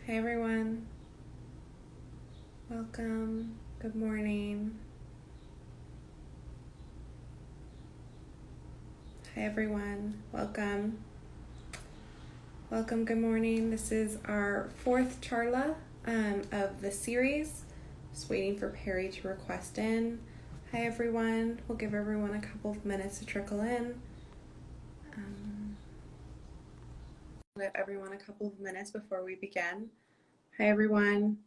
Hi everyone, welcome, good morning. Hi everyone, welcome, welcome, good morning. This is our fourth Charla of the series. Just waiting for Perry to request in. Hi everyone, we'll give everyone a couple of minutes to trickle in. Give everyone a couple of minutes before we begin. Hi everyone,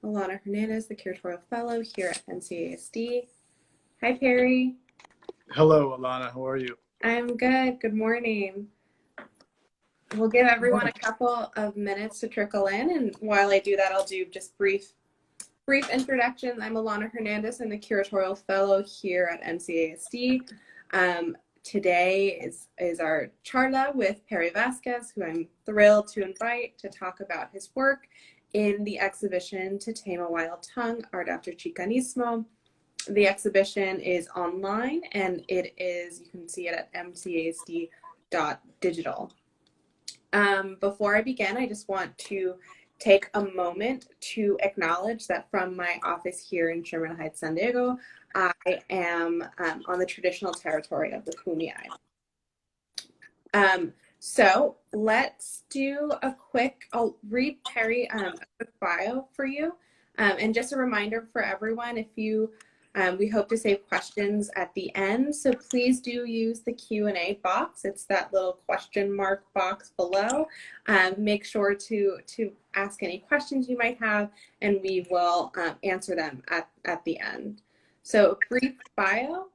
Alana Hernandez, the Curatorial Fellow here at NCASD. Hi Perry. Hello, Alana. How are you? I'm good. Good morning. We'll give everyone a couple of minutes to trickle in, and while I do that, I'll do just brief introductions. I'm Alana Hernandez. I'm the Curatorial Fellow here at NCASD. Today is our charla with Perry Vasquez, who I'm thrilled to invite to talk about his work in the exhibition To Tame a Wild Tongue, Art After Chicanismo. The exhibition is online, and it is, you can see it at mcasd.digital. Before I begin, I just want to take a moment to acknowledge that from my office here in Sherman Heights, San Diego, I am on the traditional territory of the Kumeyaay. So let's do I'll read Perry a quick bio for you. And just a reminder for everyone, we hope to save questions at the end, so please do use the Q&A box. It's that little question mark box below. Make sure to ask any questions you might have, and we will answer them at the end. So brief bio.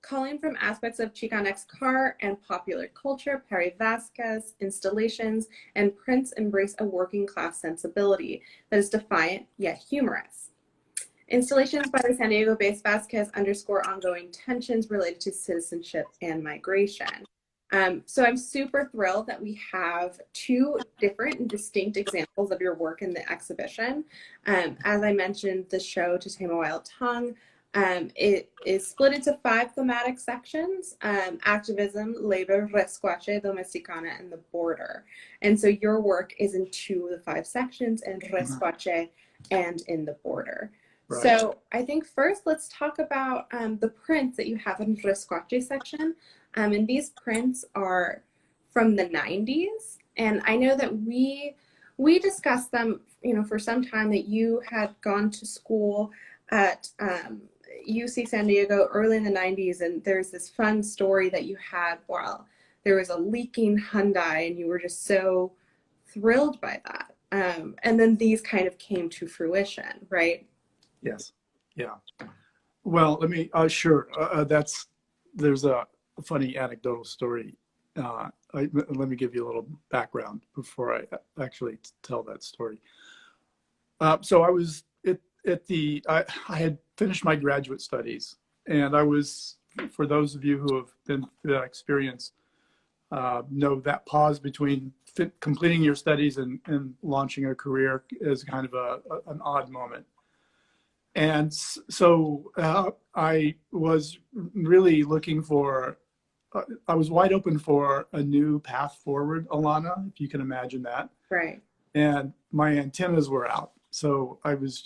Calling from aspects of Chicanx art and popular culture, Perry Vasquez installations and prints embrace a working class sensibility that is defiant yet humorous. Installations by the San Diego-based Vasquez underscore ongoing tensions related to citizenship and migration. So I'm super thrilled that we have two different and distinct examples of your work in the exhibition. As I mentioned, the show To Tame a Wild Tongue, it is split into 5 thematic sections: activism, labor, resguache, domesticana, and the border. And so your work is in 2 of the 5 sections, in resguache and in the border. Right. So I think first let's talk about the prints that you have in the resguache section. And these prints are from the 90s. And I know that we discussed them, for some time, that you had gone to school at UC San Diego early in the 90s. And there's this fun story that you had while there was a leaking Hyundai, and you were just so thrilled by that. And then these kind of came to fruition, right? Yes. Yeah. Well, let me, sure. There's a funny anecdotal story. Let me give you a little background before I actually tell that story. So I was I had finished my graduate studies, and I was, for those of you who have been through that experience, know that pause between completing your studies and launching a career is kind of an odd moment. And so I was really looking I was wide open for a new path forward, Alana, if you can imagine that. Right. And my antennas were out. So I was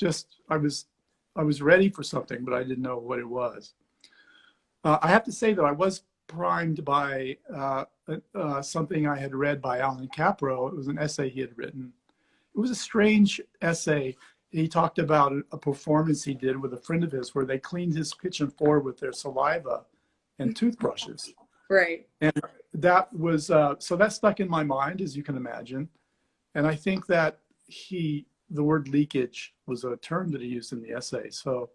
ready for something, but I didn't know what it was. I have to say, though, I was primed by something I had read by Alan Capro. It was an essay he had written. It was a strange essay. He talked about a performance he did with a friend of his where they cleaned his kitchen floor with their saliva and toothbrushes. Right. And that was, so that stuck in my mind, as you can imagine. And I think that the word leakage was a term that he used in the essay. So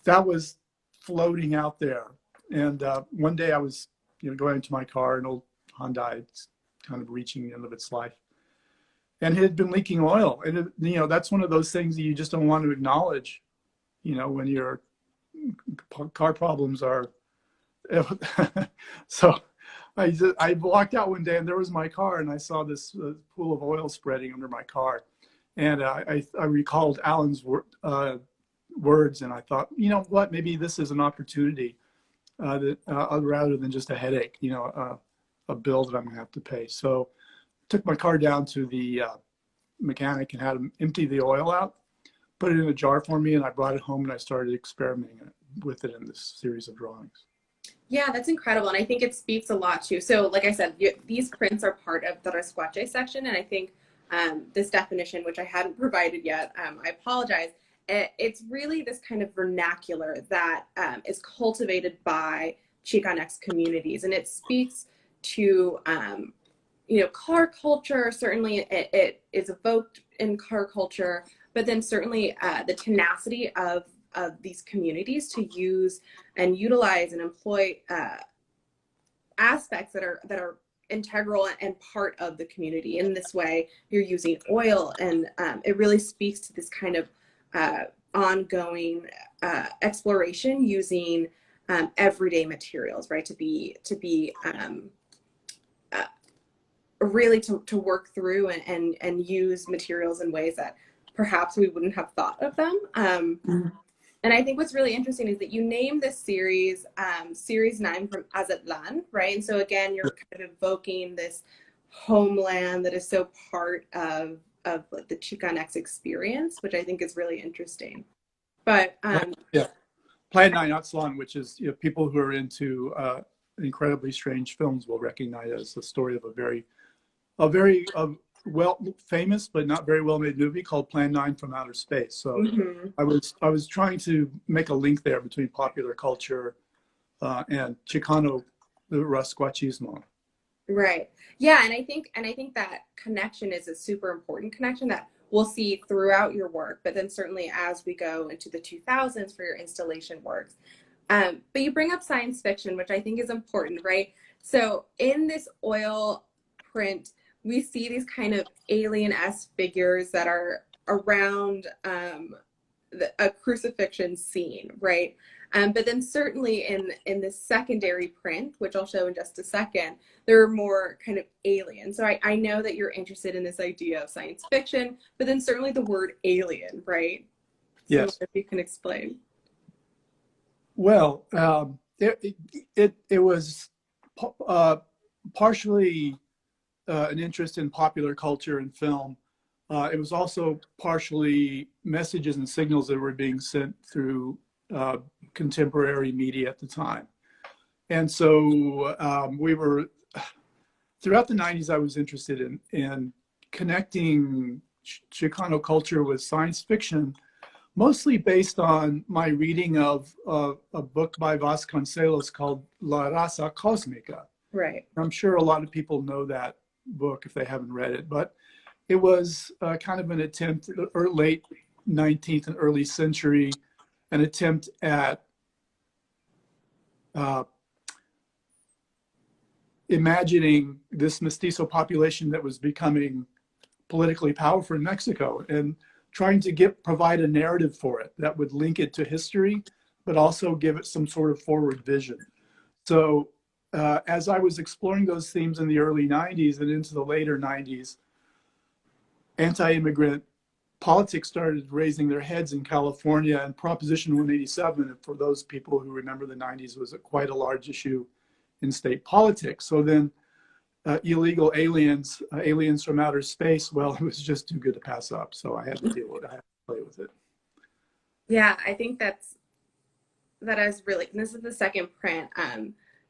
that was floating out there. And one day I was, going into my car, an old Hyundai, kind of reaching the end of its life. And it had been leaking oil. And, that's one of those things that you just don't want to acknowledge, when your car problems are. So I walked out one day, and there was my car, and I saw this pool of oil spreading under my car. And I recalled Alan's words, and I thought, what, maybe this is an opportunity rather than just a headache, a bill that I'm going to have to pay. So took my car down to the mechanic and had him empty the oil out, put it in a jar for me, and I brought it home and I started experimenting with it in this series of drawings. Yeah, that's incredible. And I think it speaks a lot too. So like I said, these prints are part of the Rasquache section. And I think this definition, which I hadn't provided yet, I apologize. It's really this kind of vernacular that is cultivated by Chicanx communities. And it speaks to, car culture. Certainly it is evoked in car culture, but then certainly the tenacity of these communities to use and utilize and employ aspects that are integral and part of the community. In this way, you're using oil, and it really speaks to this kind of ongoing exploration using everyday materials, right? To be really to work through and use materials in ways that perhaps we wouldn't have thought of them. And I think what's really interesting is that you name this series, Series 9 from Azatlan, right? And so again, you're kind of evoking this homeland that is so part of the Chicanx experience, which I think is really interesting. But yeah, Plan 9 Aztlan, which is, people who are into incredibly strange films will recognize it as the story of a very well famous but not very well made movie called Plan 9 from Outer Space. So I was trying to make a link there between popular culture and Chicano Rasquachismo. Right. Yeah, and I think that connection is a super important connection that we'll see throughout your work, but then certainly as we go into the 2000s for your installation works. But you bring up science fiction, which I think is important, right? So in this oil print, we see these kind of alien-esque figures that are around a crucifixion scene, right? But then certainly in the secondary print, which I'll show in just a second, there are more kind of alien. So I know that you're interested in this idea of science fiction, but then certainly the word alien, right? Yes. So if you can explain. Well, it was partially an interest in popular culture and film. It was also partially messages and signals that were being sent through contemporary media at the time. And so throughout the 90s, I was interested in connecting Chicano culture with science fiction, mostly based on my reading of a book by Vasquez called La Raza Cósmica. Right. I'm sure a lot of people know that book if they haven't read it, but it was kind of an attempt, late 19th and early century, an attempt at imagining this mestizo population that was becoming politically powerful in Mexico and trying to provide a narrative for it that would link it to history, but also give it some sort of forward vision. So as I was exploring those themes in the early 90s and into the later 90s, anti-immigrant politics started raising their heads in California, and Proposition 187, for those people who remember the 90s, was quite a large issue in state politics. So then illegal aliens from outer space, well, it was just too good to pass up. So I had to deal with it. I had to play with it. Yeah, I think that is really, this is the second print,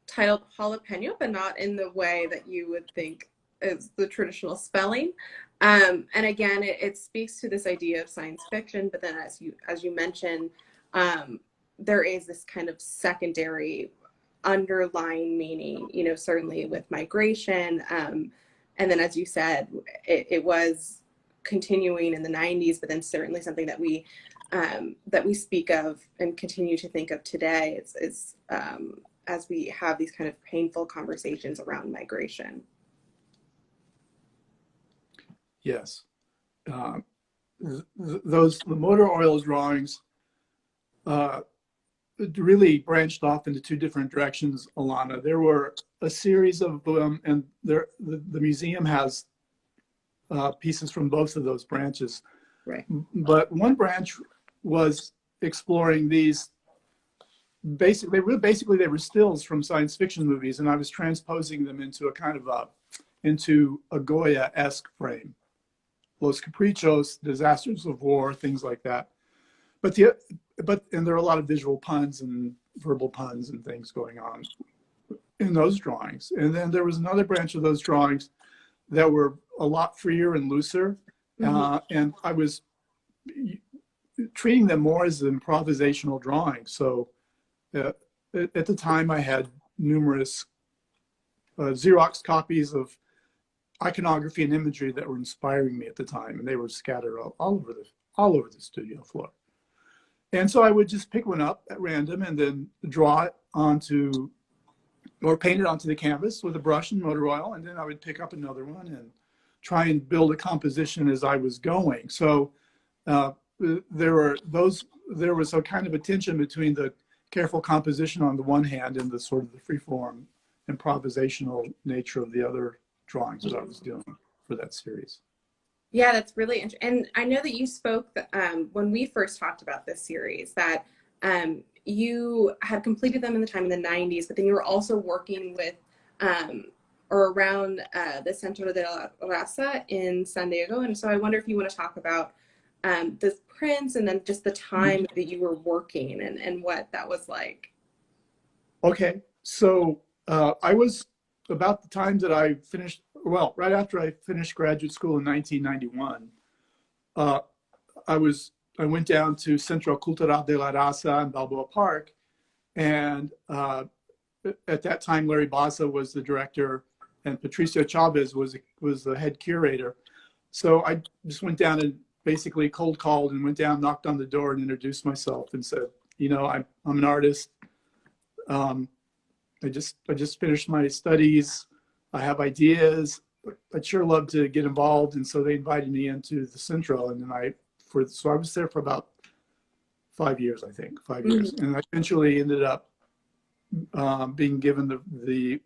titled Jalapeno, but not in the way that you would think is the traditional spelling. And again, it speaks to this idea of science fiction, but then as you mentioned, there is this kind of secondary underlying meaning, certainly with migration. And then, as you said, it was continuing in the 90s, but then certainly something that we speak of and continue to think of today is as we have these kind of painful conversations around migration. Yes. The motor oil drawings really branched off into two different directions, Alana. There were a series of them, and the museum has pieces from both of those branches. Right. But one branch was exploring these. Basically, they were stills from science fiction movies, and I was transposing them into a kind of into a Goya-esque frame, Los Caprichos, disasters of war, things like that. But and there are a lot of visual puns and verbal puns and things going on in those drawings. And then there was another branch of those drawings that were a lot freer and looser. And I was treating them more as improvisational drawings. So at the time I had numerous Xerox copies of iconography and imagery that were inspiring me at the time, and they were scattered all over the studio floor. And so I would just pick one up at random and then draw it onto, or paint it onto the canvas with a brush and motor oil, and then I would pick up another one and try and build a composition as I was going. So there was a kind of a tension between the careful composition on the one hand and the sort of the freeform improvisational nature of the other drawings that I was doing for that series. Yeah, that's really interesting. And I know that you spoke when we first talked about this series that you had completed them in the time in the 90s, but then you were also working with or around the Centro de la Raza in San Diego. And so I wonder if you want to talk about the prints and then just the time that you were working and what that was like. Okay. So I was about the time that I finished, well, right after I finished graduate school in 1991, I went down to Centro Cultural de la Raza in Balboa Park. And at that time, Larry Baza was the director and Patricia Chavez was the head curator. So I just went down and basically cold called and went down, knocked on the door and introduced myself and said, you know, I'm an artist. I just finished my studies. I have ideas. I'd sure love to get involved. And so they invited me into the Centro. And then so I was there for about 5 years, I think, 5 years. And I eventually ended up being given the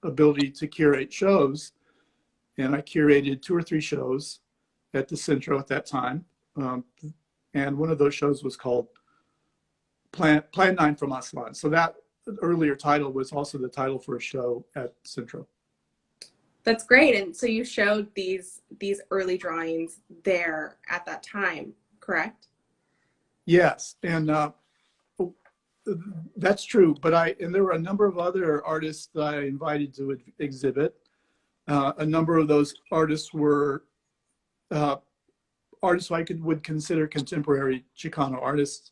ability to curate shows. And I curated 2 or 3 shows at the Centro at that time. And one of those shows was called Plan 9 from Aslan. So that earlier title was also the title for a show at Centro. That's great. And so you showed these early drawings there at that time, correct? Yes, and that's true. But there were a number of other artists that I invited to exhibit. A number of those artists were artists I would consider contemporary Chicano artists.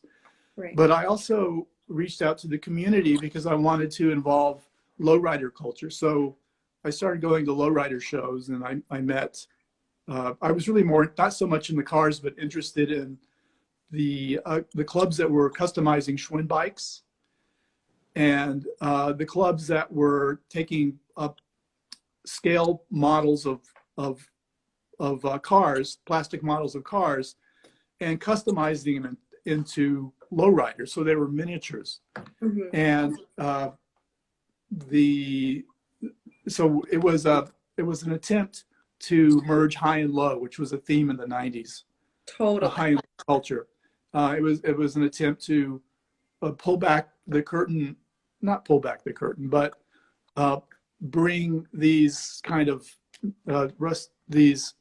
Right. But I also reached out to the community because I wanted to involve lowrider culture. So I started going to lowrider shows, and I met, I was really more, not so much in the cars, but interested in the clubs that were customizing Schwinn bikes and the clubs that were taking up scale models of cars, plastic models of cars, and customizing them into lowriders. So they were miniatures. And so it was an attempt to merge high and low, which was a theme in the 90s. Totally. High and low culture. It was an attempt to pull back the curtain, not pull back the curtain, but bring these kind of these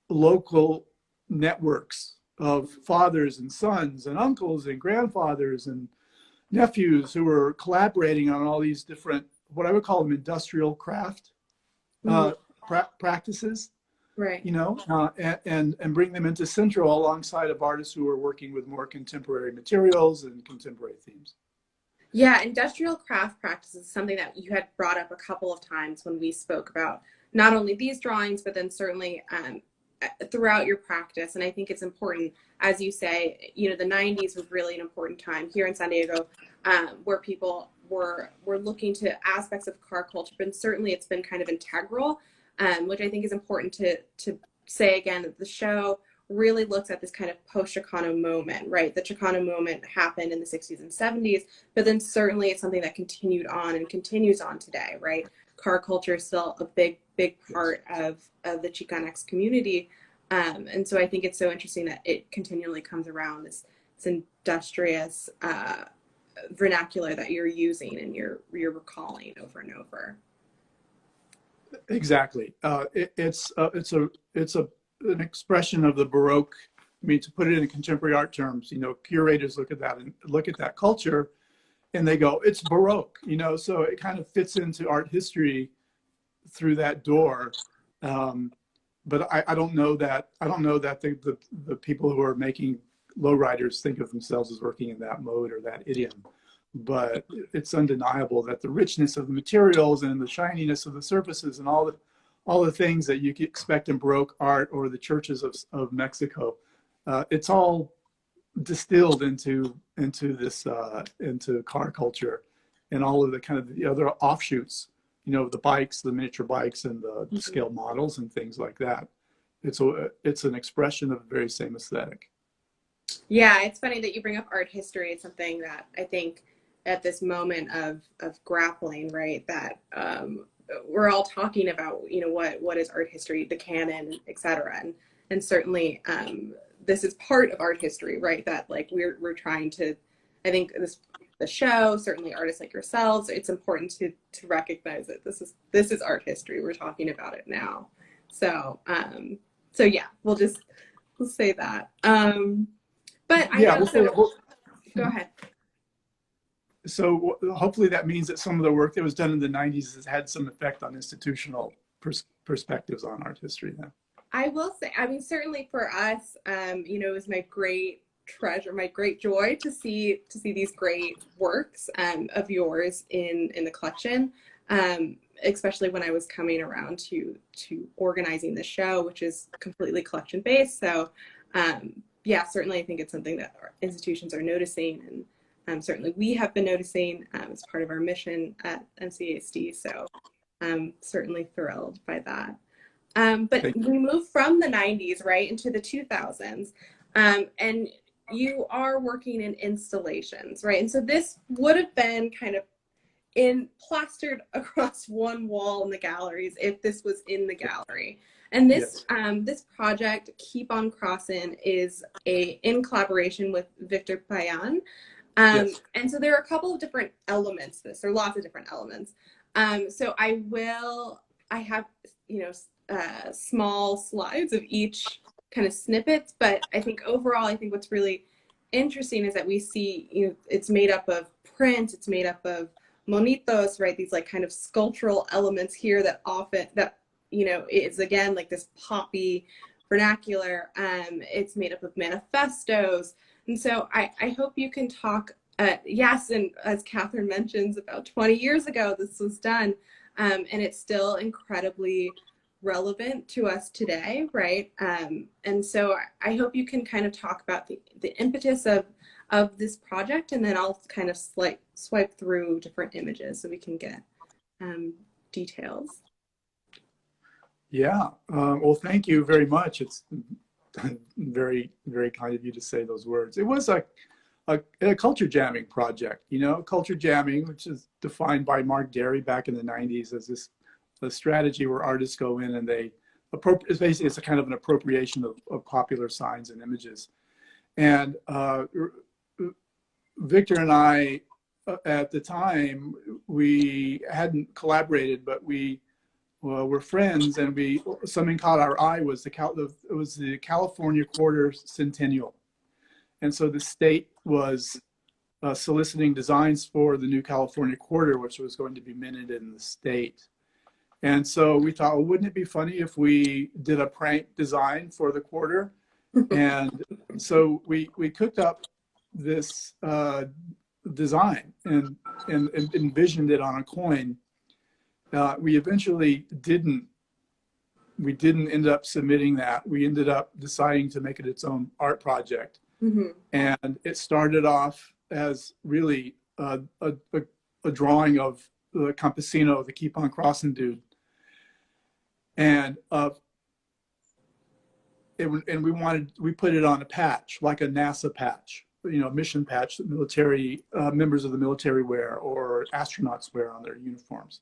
local networks of fathers and sons and uncles and grandfathers and nephews who were collaborating on all these different, what I would call them, industrial craft practices, right? You know, and bring them into Centro alongside of artists who are working with more contemporary materials and contemporary themes. Yeah, industrial craft practices is something that you had brought up a couple of times when we spoke about not only these drawings, but then certainly throughout your practice. And I think it's important, as you say, you know, the 90s was really an important time here in San Diego, where people were looking to aspects of car culture, but certainly it's been kind of integral, which I think is important to say again, that the show really looks at this kind of post-Chicano moment, right? The Chicano moment happened in the 60s and 70s, but then certainly it's something that continued on and continues on today, right? Car culture is still a big part of the Chicanx community. And so I think it's so interesting that it continually comes around this industrious vernacular that you're using and you're recalling over and over. Exactly. It's an expression of the Baroque. I mean, to put it in contemporary art terms, you know, curators look at that and look at that culture and they go, it's Baroque, you know, so it kind of fits into art history through that door. But I don't know that the people who are making lowriders think of themselves as working in that mode or that idiom. But it's undeniable that the richness of the materials and the shininess of the surfaces and all the things that you could expect in Baroque art or the churches of Mexico, it's all distilled into into car culture and all of the kind of the other offshoots, you know, the bikes, the miniature bikes and the scale models and things like that. It's an expression of the very same aesthetic. Yeah, it's funny that you bring up art history. It's something that I think at this moment of grappling, right, that we're all talking about, you know, what is art history, the canon, et cetera. And certainly this is part of art history, right, that like we're trying to, I think the show, certainly artists like yourselves, it's important to recognize that this is art history. We're talking about it now. So yeah, we'll say that. But I Yeah, know, so go ahead. So hopefully that means that some of the work that was done in the 90s has had some effect on institutional perspectives on art history now. I will say, I mean, certainly for us, you know, it was my great treasure, my great joy to see these great works of yours in the collection, especially when I was coming around to organizing the show, which is completely collection based. So yeah, certainly I think it's something that our institutions are noticing, and certainly we have been noticing as part of our mission at NCASD. So I'm certainly thrilled by that. But we moved from the 90s, right, into the 2000s. And you are working in installations, right? And so this would have been kind of plastered across one wall in the galleries if this was in the gallery. And this this project, Keep on Crossin', is in collaboration with Victor Payan. And so there are a couple of different elements to this. There are lots of different elements. So I have, you know, small slides of each kind of snippets, but I think overall, I think what's really interesting is that we see, you know, it's made up of print, it's made up of monitos, right? These like kind of sculptural elements here that often, that, you know, is again like this poppy vernacular. It's made up of manifestos. And so I hope you can talk, yes, and as Catherine mentions, about 20 years ago, this was done, and it's still incredibly relevant to us today, right? And so I hope you can kind of talk about the impetus of this project, and then I'll kind of swipe through different images so we can get details. Yeah, well, thank you very much. It's very, very kind of you to say those words. It was a culture jamming project, you know, culture jamming, which is defined by Mark Derry back in the 90s as a strategy where artists go in and it's a kind of an appropriation of popular signs and images. And Victor and I, at the time, we hadn't collaborated, but we were friends, and something caught our eye was the California Quarter Centennial. And so the state was soliciting designs for the new California Quarter, which was going to be minted in the state. And so we thought, well, wouldn't it be funny if we did a prank design for the quarter? And so we cooked up this design and envisioned it on a coin. We eventually didn't end up submitting that. We ended up deciding to make it its own art project. Mm-hmm. And it started off as really a drawing of the campesino, the Keep on Crossing dude. And we put it on a patch, like a NASA patch, you know, mission patch that military members of the military wear or astronauts wear on their uniforms.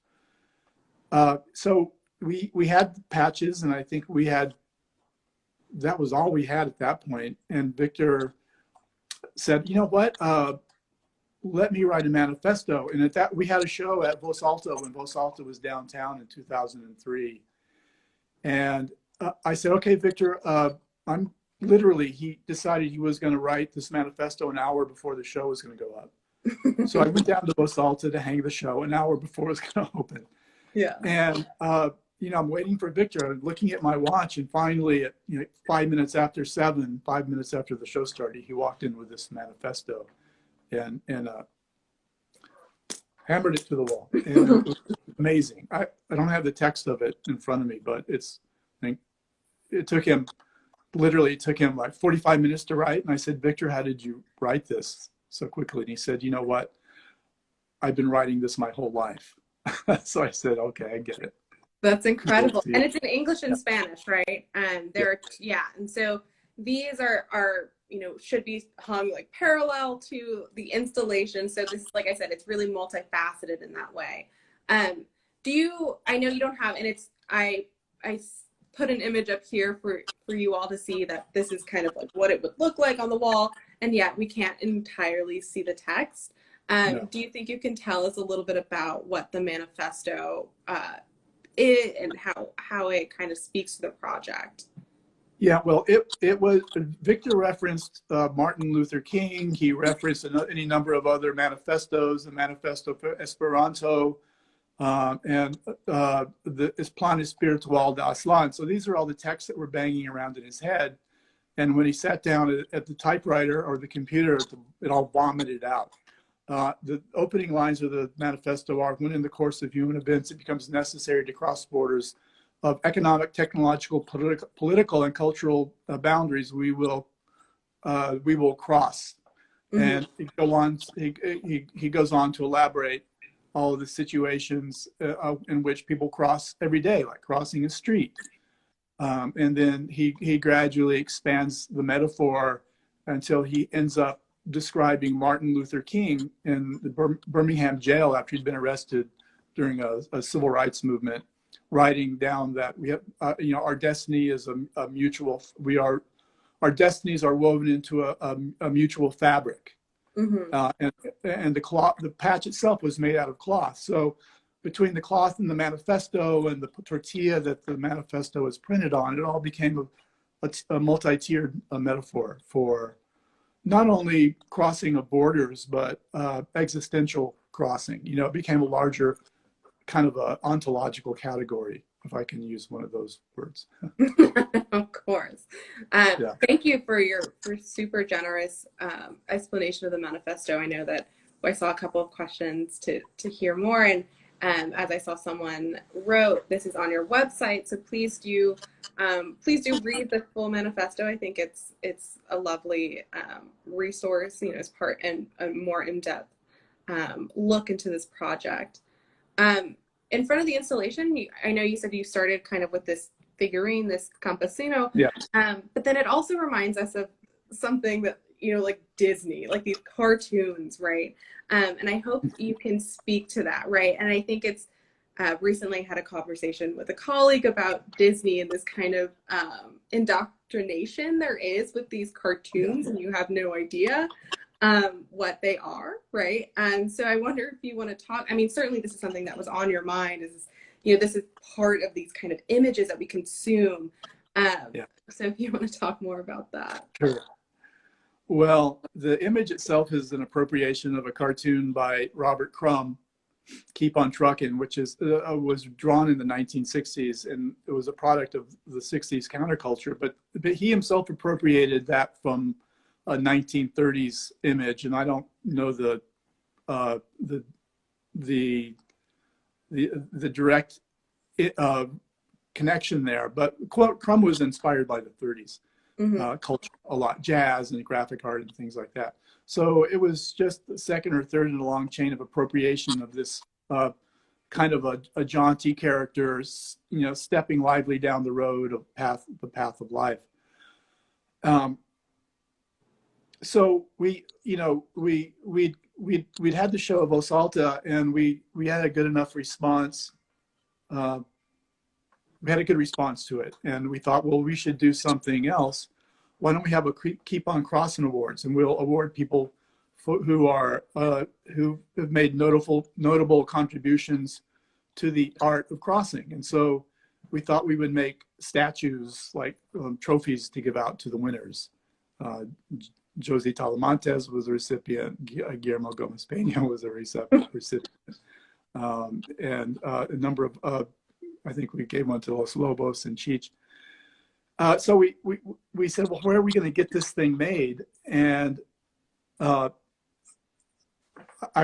So we had patches, and I think that was all we had at that point. And Victor said, you know what, let me write a manifesto. And at that, we had a show at Voz Alto when Voz Alto was downtown in 2003. And I said, okay, Victor, I'm literally, he decided he was going to write this manifesto an hour before the show was going to go up. So I went down to Bosalta to hang the show an hour before it was going to open. Yeah. And, I'm waiting for Victor. I'm looking at my watch, and finally, at 5 minutes after 7, 5 minutes after the show started, he walked in with this manifesto and hammered it to the wall. And it was amazing. I don't have the text of it in front of me, but it took him like 45 minutes to write. And I said, Victor, how did you write this so quickly? And he said, you know what? I've been writing this my whole life. So I said, okay, I get it. That's incredible. And it's in English and Yeah. Spanish, right? And and so these are should be hung like parallel to the installation. So this, like I said, it's really multifaceted in that way. I know you don't have, and it's, I put an image up here for you all to see that this is kind of like what it would look like on the wall. And yet we can't entirely see the text. No. Do you think you can tell us a little bit about what the manifesto is and how it kind of speaks to the project? Yeah, well, it was, Victor referenced Martin Luther King. He referenced any number of other manifestos, the Manifesto for Esperanto, and the Es Plan Espiritual de Aslan. So these are all the texts that were banging around in his head. And when he sat down at the typewriter or the computer, it all vomited out. The opening lines of the manifesto are, when in the course of human events it becomes necessary to cross borders of economic, technological, political, and cultural boundaries, we will cross. Mm-hmm. And he goes on to elaborate all of the situations in which people cross every day, like crossing a street. And then he gradually expands the metaphor until he ends up describing Martin Luther King in the Birmingham jail after he'd been arrested during a civil rights movement, writing down that we have, our destiny is a mutual. Our destinies are woven into a mutual fabric. Mm-hmm. And the patch itself was made out of cloth. So between the cloth and the manifesto and the tortilla that the manifesto was printed on, it all became a multi-tiered metaphor for not only crossing of borders, but existential crossing. It became a larger kind of a ontological category, if I can use one of those words. Of course. Thank you for your super generous explanation of the manifesto. I know that I saw a couple of questions to hear more, and as I saw someone wrote, this is on your website, so please do read the full manifesto. I think it's a lovely resource, as part and a more in-depth look into this project. In front of the installation, I know you said you started kind of with this figurine, this campesino, yeah. But then it also reminds us of something that, like Disney, like these cartoons, right? And I hope you can speak to that, right? And I think it's recently had a conversation with a colleague about Disney and this kind of indoctrination there is with these cartoons, and you have no idea what they are, right? And so I wonder if you want to talk, certainly this is something that was on your mind, is, this is part of these kind of images that we consume. So if you want to talk more about that. Sure. Well, the image itself is an appropriation of a cartoon by Robert Crumb, Keep on Truckin', which was drawn in the 1960s, and it was a product of the 60s counterculture, but he himself appropriated that from a 1930s image, and I don't know the direct connection there, but Crumb was inspired by the 30s culture a lot, jazz and graphic art and things like that. So it was just the second or third in a long chain of appropriation of this kind of a jaunty character, stepping lively down the road of the path of life. So we'd had the show of Osalta, and we had a good enough response. We had a good response to it, and we thought, well, we should do something else. Why don't we have a Keep on Crossing Awards, and we'll award people who have made notable contributions to the art of crossing. And so we thought we would make statues, like trophies to give out to the winners. Josie Talamantes was a recipient. Guillermo Gomez Pena was a recipient. And a number of, I think we gave one to Los Lobos and Cheech. So we said, well, where are we going to get this thing made? And I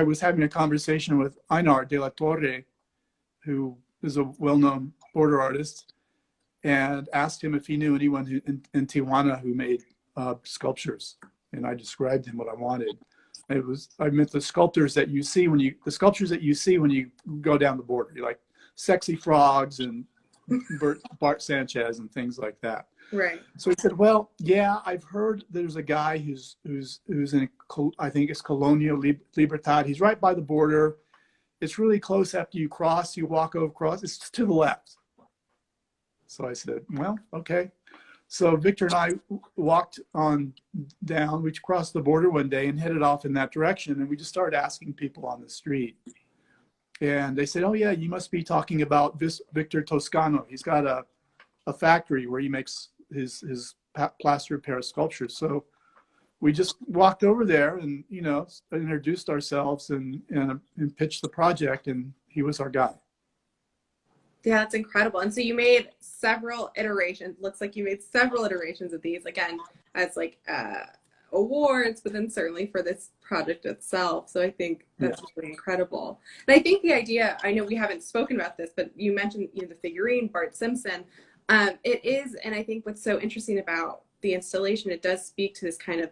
was having a conversation with Einar de la Torre, who is a well-known border artist, and asked him if he knew anyone in Tijuana who made sculptures. And I described him what I wanted. I meant the sculptures that you see when you go down the border, like Sexy Frogs and Bart Sanchez and things like that. Right. So he said, well, yeah, I've heard there's a guy who's in, I think it's Colonia Libertad. He's right by the border. It's really close after you cross. You walk over across. It's to the left. So I said, well, okay. So Victor and I walked on down. We crossed the border one day and headed off in that direction. And we just started asking people on the street. And they said, oh, yeah, you must be talking about Victor Toscano. He's got a factory where he makes his plaster Paris sculptures. So we just walked over there and, introduced ourselves and pitched the project, and he was our guy. Yeah, that's incredible. And so you made several iterations. Looks like you made several iterations of these, again, as like awards, but then certainly for this project itself. So I think that's really incredible. And I think the idea, I know we haven't spoken about this, but you mentioned the figurine, Bart Simpson. It is, and I think what's so interesting about the installation, it does speak to this kind of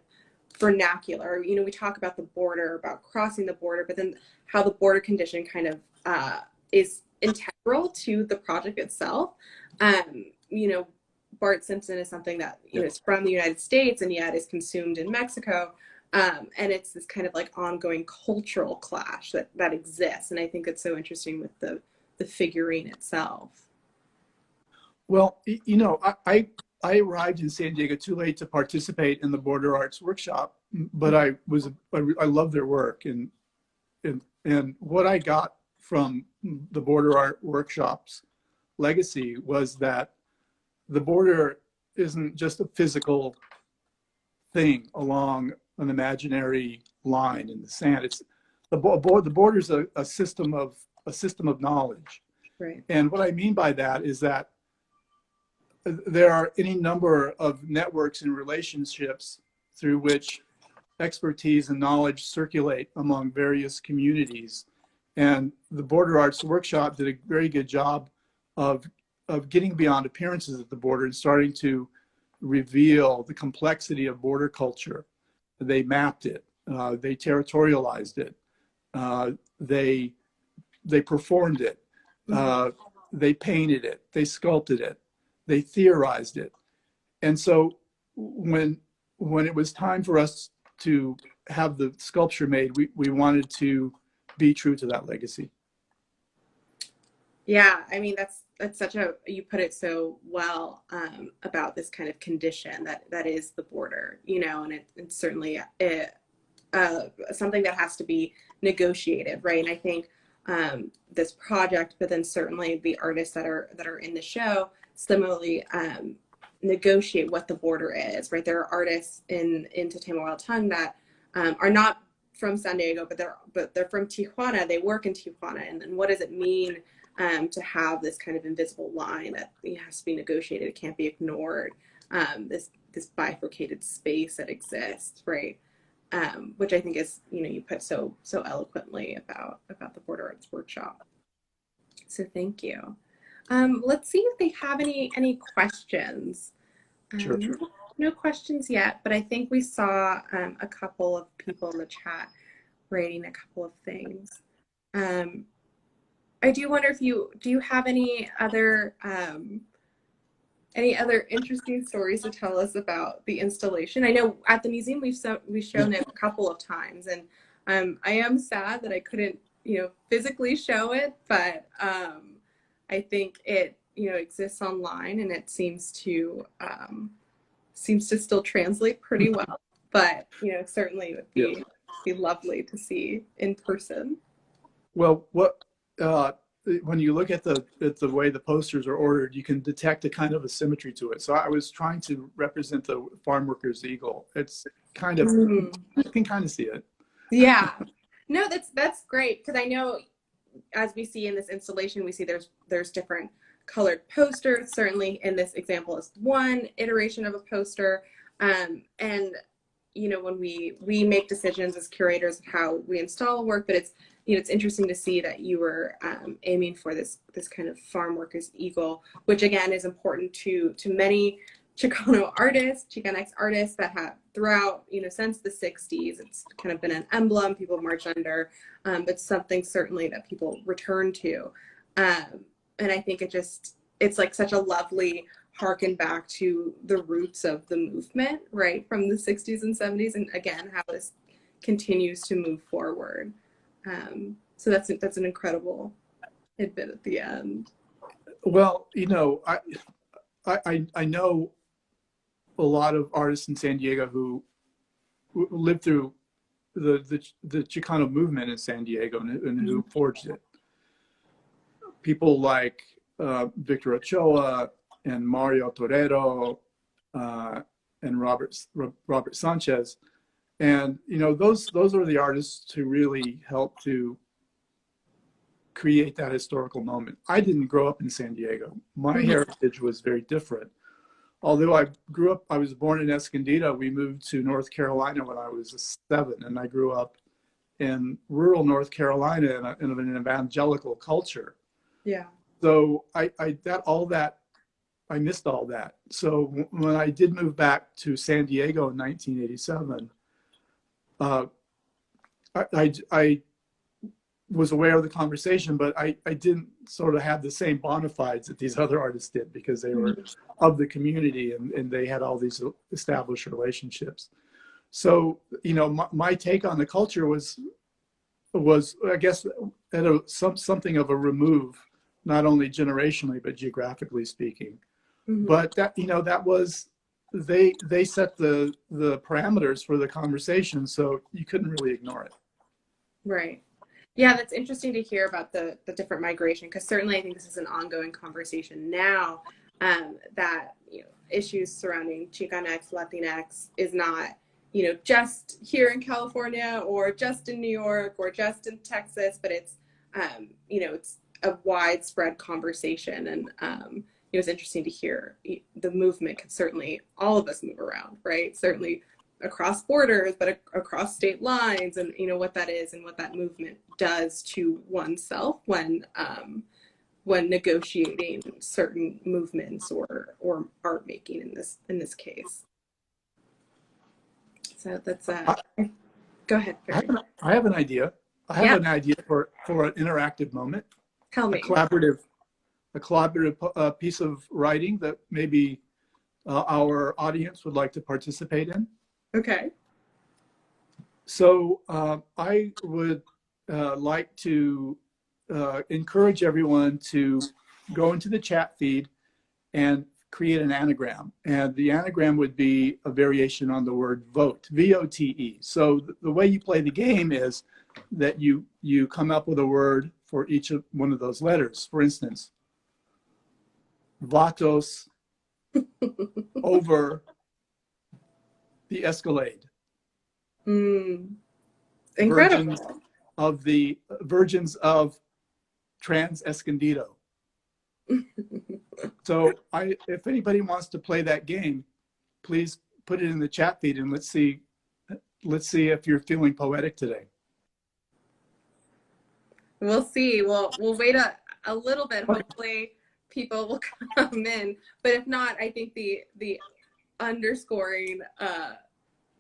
vernacular. We talk about the border, about crossing the border, but then how the border condition kind of is integral to the project itself. Bart Simpson is something that is from the United States and yet is consumed in Mexico, and it's this kind of like ongoing cultural clash that exists. And I think it's so interesting with the figurine itself. Well, I arrived in San Diego too late to participate in the Border Arts workshop, but I love their work, and what I got from the Border Art workshops legacy was that the border isn't just a physical thing along an imaginary line in the sand. It's the border is a system of knowledge. Right. And what I mean by that is that there are any number of networks and relationships through which expertise and knowledge circulate among various communities. And the Border Arts Workshop did a very good job of getting beyond appearances at the border and starting to reveal the complexity of border culture. They mapped it, they territorialized it, they performed it, they painted it, they sculpted it, they theorized it. And so when it was time for us to have the sculpture made, we wanted to be true to that legacy. Yeah, I mean, that's such you put it so well about this kind of condition that is the border, and it's certainly something that has to be negotiated, right? And I think this project, but then certainly the artists that are in the show similarly negotiate what the border is, right? There are artists in Totemo that are not from San Diego, but they're from Tijuana. They work in Tijuana, and then what does it mean to have this kind of invisible line that has to be negotiated? It can't be ignored. This bifurcated space that exists, right? Which I think is you put so eloquently about the Border Arts Workshop. So thank you. Let's see if they have any questions. Sure. No questions yet, but I think we saw a couple of people in the chat writing a couple of things. I do wonder if do you have any other interesting stories to tell us about the installation? I know at the museum we've shown it a couple of times, and I am sad that I couldn't physically show it, but I think it exists online, and it seems to still translate pretty well. But certainly it would be lovely to see in person. Well, when you look at the way the posters are ordered, you can detect a kind of a symmetry to it. So I was trying to represent the farm worker's eagle. It's kind of, you can kind of see it. Yeah. No, that's great, because I know, as we see in this installation, we see there's different colored posters. Certainly in this example is one iteration of a poster. And you know, when we make decisions as curators how we install work, but it's, you know, it's interesting to see that you were aiming for this kind of farm workers eagle, which again is important to many Chicano artists, Chicanx artists that have throughout, you know, since the 60s. It's kind of been an emblem people march under, but something certainly that people return to. And I think it's like such a lovely harken back to the roots of the movement, right, from the 60s and 70s, and again how this continues to move forward. So that's an incredible tidbit at the end. Well, you know, I know a lot of artists in San Diego who lived through the Chicano movement in San Diego and who forged it. People like Victor Ochoa and Mario Torero and Robert Sanchez, and you know, those are the artists who really helped to create that historical moment. I didn't grow up in San Diego. My heritage was very different. Although I was born in Escondido. We moved to North Carolina when I was 7, and I grew up in rural North Carolina in an evangelical culture. Yeah. So I missed all that. So when I did move back to San Diego in 1987, I was aware of the conversation, but I didn't sort of have the same bona fides that these other artists did, because they were of the community and they had all these established relationships. So, you know, my take on the culture was I guess at something of a remove, not only generationally but geographically speaking. But that, you know, that was, they set the parameters for the conversation, so you couldn't really ignore it. Right. Yeah, that's interesting to hear about the different migration, because certainly I think this is an ongoing conversation now, that, you know, issues surrounding Chicanx, Latinx is not, you know, just here in California or just in New York or just in Texas, but it's, you know, it's a widespread conversation. And it was interesting to hear the movement could certainly, all of us move around, right? Certainly across borders, but across state lines, and you know what that is and what that movement does to oneself when negotiating certain movements or art making in this case. So that's go ahead, Barry. I have an idea. I have an idea for an interactive moment. Tell me. A collaborative piece of writing that maybe our audience would like to participate in. Okay. So I would like to encourage everyone to go into the chat feed and create an anagram. And the anagram would be a variation on the word vote, V-O-T-E. So the way you play the game is that you come up with a word for each of one of those letters. For instance, vatos over the Escalade. Incredible. Virgins of Trans Escondido. So if anybody wants to play that game, please put it in the chat feed and let's see if you're feeling poetic today. We'll see. We'll wait a little bit. Hopefully people will come in. But if not, I think the underscoring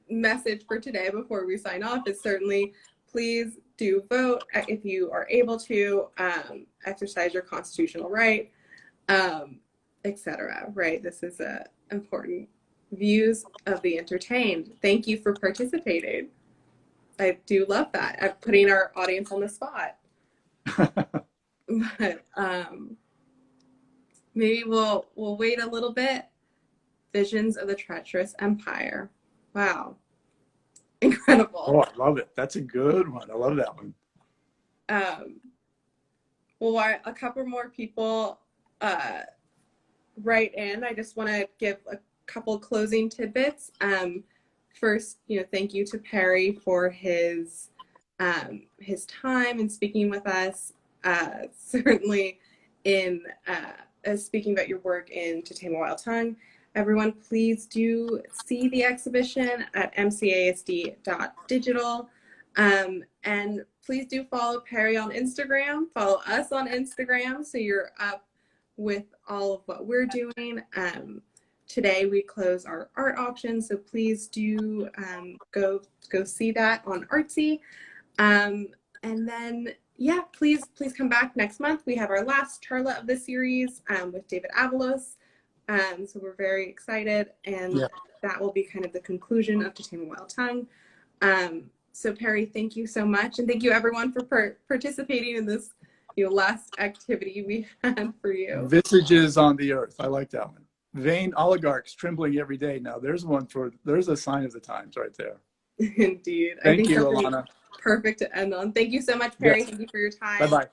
message for today before we sign off is certainly please do vote if you are able to, exercise your constitutional right, etc. Right? This is important. Views of the entertained. Thank you for participating. I do love that. I'm putting our audience on the spot. But maybe we'll wait a little bit. Visions of the Treacherous Empire. Wow. Incredible. Oh, I love it. That's a good one. I love that one. Well, while a couple more people write in, I just want to give a couple closing tidbits. First, thank you to Perry for his time and speaking with us. Certainly, in speaking about your work in To Tame a Wild Tongue. Everyone, please do see the exhibition at mcasd.digital. And please do follow Perry on Instagram. Follow us on Instagram so you're up with all of what we're doing. Today we close our art auction, so please do go see that on Artsy. And then, yeah, please come back next month. We have our last Charla of the series with David Avalos. So we're very excited, and that will be kind of the conclusion of To Tame a Wild Tongue. So Perry, thank you so much, and thank you everyone for participating in this last activity we had for you. Visages on the earth. I like that one. Vain oligarchs trembling every day. Now there's a sign of the times right there. Indeed. Thank you, Alana. Perfect to end on. Thank you so much, Perry. Yes. Thank you for your time. Bye-bye.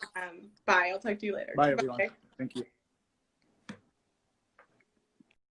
Bye. I'll talk to you later. Bye, everyone. Bye. Thank you.